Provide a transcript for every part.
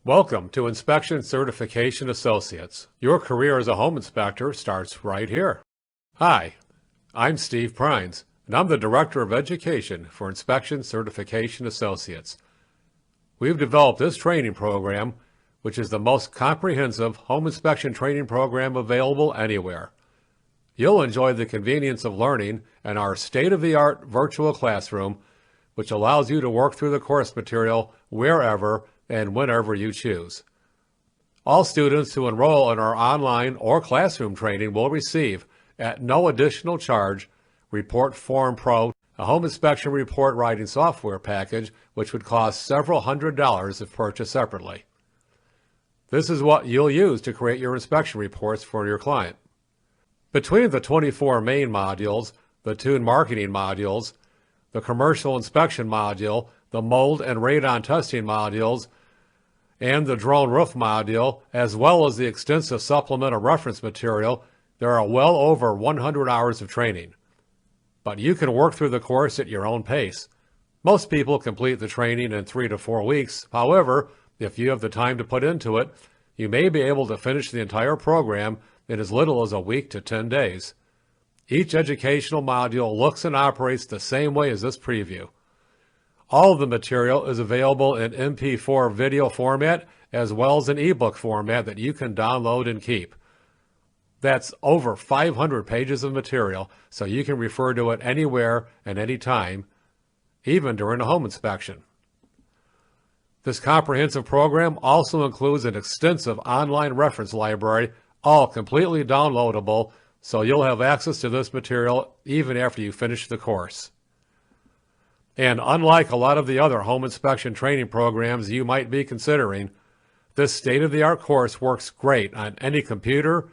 Welcome to Inspection Certification Associates. Your career as a home inspector starts right here. Hi, I'm Steve Prines, and I'm the Director of Education for Inspection Certification Associates. We've developed this training program, which is the most comprehensive home inspection training program available anywhere. You'll enjoy the convenience of learning in our state-of-the-art virtual classroom, which allows you to work through the course material wherever and whenever you choose. All students who enroll in our online or classroom training will receive, at no additional charge, Report Form Pro, a home inspection report writing software package which would cost several $100s if purchased separately. This is what you'll use to create your inspection reports for your client. Between the 24 main modules, the 2 marketing modules, the commercial inspection module, the mold and radon testing modules, and the drone roof module, as well as the extensive supplemental reference material, there are well over 100 hours of training. But you can work through the course at your own pace. Most people complete the training in 3 to 4 weeks. However, if you have the time to put into it, you may be able to finish the entire program in as little as a week to 10 days. Each educational module looks and operates the same way as this preview. All of the material is available in MP4 video format as well as an ebook format that you can download and keep. That's over 500 pages of material, so you can refer to it anywhere and anytime, even during a home inspection. This comprehensive program also includes an extensive online reference library, all completely downloadable, so you'll have access to this material even after you finish the course. And unlike a lot of the other home inspection training programs you might be considering, this state-of-the-art course works great on any computer,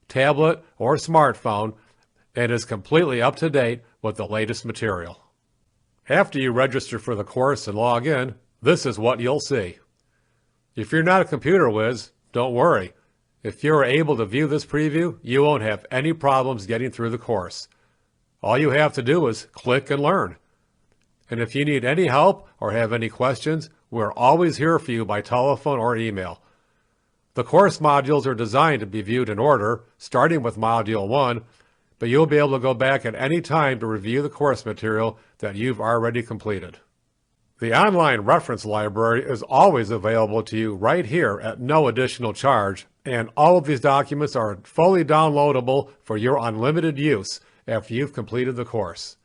tablet, or smartphone and is completely up to date with the latest material. After you register for the course and log in, this is what you'll see. If you're not a computer whiz, don't worry. If you're able to view this preview, you won't have any problems getting through the course. All you have to do is click and learn. And if you need any help or have any questions, we're always here for you by telephone or email. The course modules are designed to be viewed in order, starting with Module 1, but you'll be able to go back at any time to review the course material that you've already completed. The online reference library is always available to you right here at no additional charge, and all of these documents are fully downloadable for your unlimited use after you've completed the course.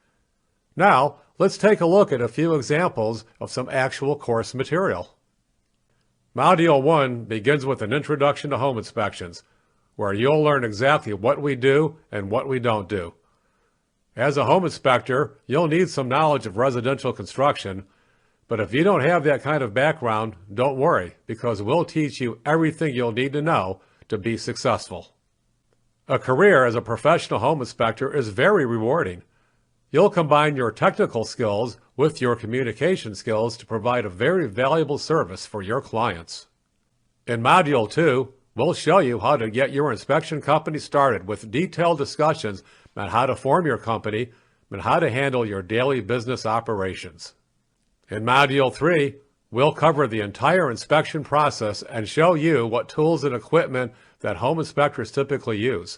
Now, let's take a look at a few examples of some actual course material. Module 1 begins with an introduction to home inspections, where you'll learn exactly what we do and what we don't do. As a home inspector, you'll need some knowledge of residential construction, but if you don't have that kind of background, don't worry, because we'll teach you everything you'll need to know to be successful. A career as a professional home inspector is very rewarding. You'll combine your technical skills with your communication skills to provide a very valuable service for your clients. In Module 2, we'll show you how to get your inspection company started with detailed discussions on how to form your company and how to handle your daily business operations. In Module 3, we'll cover the entire inspection process and show you what tools and equipment that home inspectors typically use.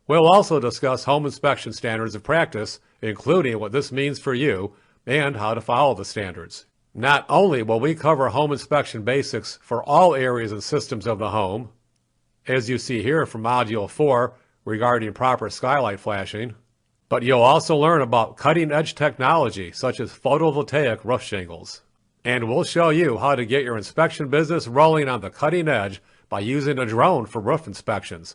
We'll also discuss home inspection standards of practice, including what this means for you and how to follow the standards. Not only will we cover home inspection basics for all areas and systems of the home, as you see here from Module 4 regarding proper skylight flashing, but you'll also learn about cutting-edge technology such as photovoltaic roof shingles. And we'll show you how to get your inspection business rolling on the cutting edge by using a drone for roof inspections.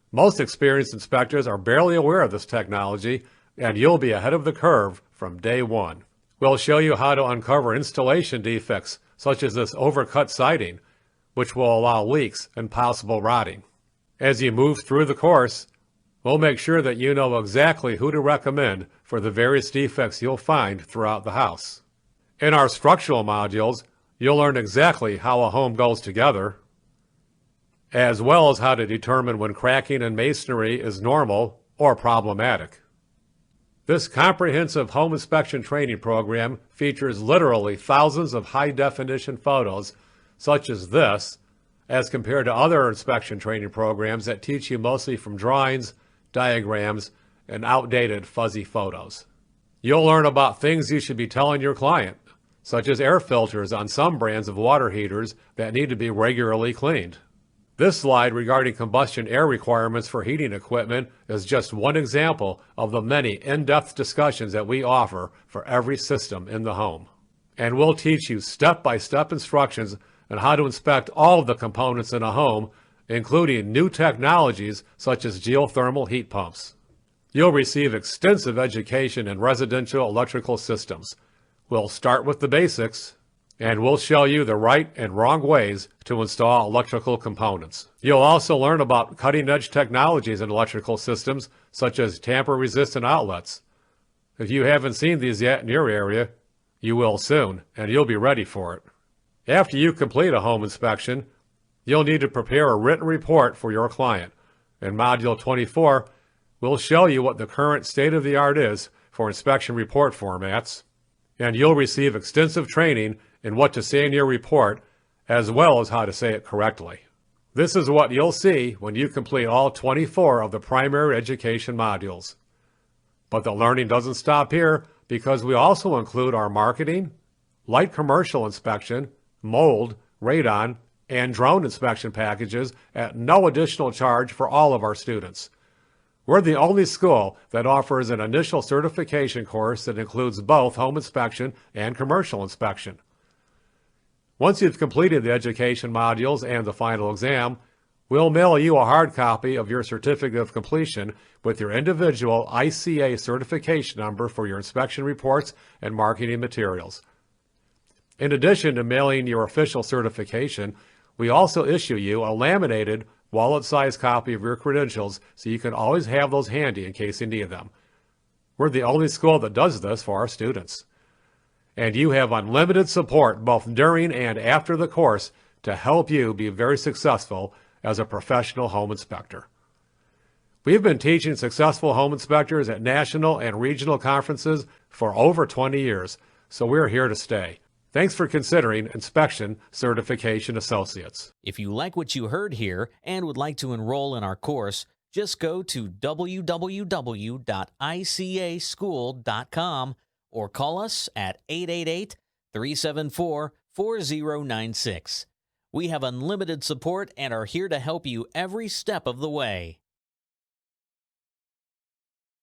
Most experienced inspectors are barely aware of this technology, and you'll be ahead of the curve from day one. We'll show you how to uncover installation defects, such as this overcut siding, which will allow leaks and possible rotting. As you move through the course, we'll make sure that you know exactly who to recommend for the various defects you'll find throughout the house. In our structural modules, you'll learn exactly how a home goes together, as well as how to determine when cracking in masonry is normal or problematic. This comprehensive home inspection training program features literally thousands of high-definition photos such as this, as compared to other inspection training programs that teach you mostly from drawings, diagrams, and outdated fuzzy photos. You'll learn about things you should be telling your client, such as air filters on some brands of water heaters that need to be regularly cleaned. This slide regarding combustion air requirements for heating equipment is just one example of the many in-depth discussions that we offer for every system in the home. And we'll teach you step-by-step instructions on how to inspect all of the components in a home, including new technologies such as geothermal heat pumps. You'll receive extensive education in residential electrical systems. We'll start with the basics, and we'll show you the right and wrong ways to install electrical components. You'll also learn about cutting-edge technologies in electrical systems, such as tamper-resistant outlets. If you haven't seen these yet in your area, you will soon, and you'll be ready for it. After you complete a home inspection, you'll need to prepare a written report for your client. In Module 24, we'll show you what the current state-of-the-art is for inspection report formats, and you'll receive extensive training in what to say in your report, as well as how to say it correctly. This is what you'll see when you complete all 24 of the primary education modules. But the learning doesn't stop here, because we also include our marketing, light commercial inspection, mold, radon, and drone inspection packages at no additional charge for all of our students. We're the only school that offers an initial certification course that includes both home inspection and commercial inspection. Once you've completed the education modules and the final exam, we'll mail you a hard copy of your certificate of completion with your individual ICA certification number for your inspection reports and marketing materials. In addition to mailing your official certification, we also issue you a laminated, wallet-sized copy of your credentials so you can always have those handy in case you need them. We're the only school that does this for our students. And you have unlimited support both during and after the course to help you be very successful as a professional home inspector. We've been teaching successful home inspectors at national and regional conferences for over 20 years, so we're here to stay. Thanks for considering Inspection Certification Associates. If you like what you heard here and would like to enroll in our course, just go to www.icaschool.com or call us at 888-374-4096. We have unlimited support and are here to help you every step of the way.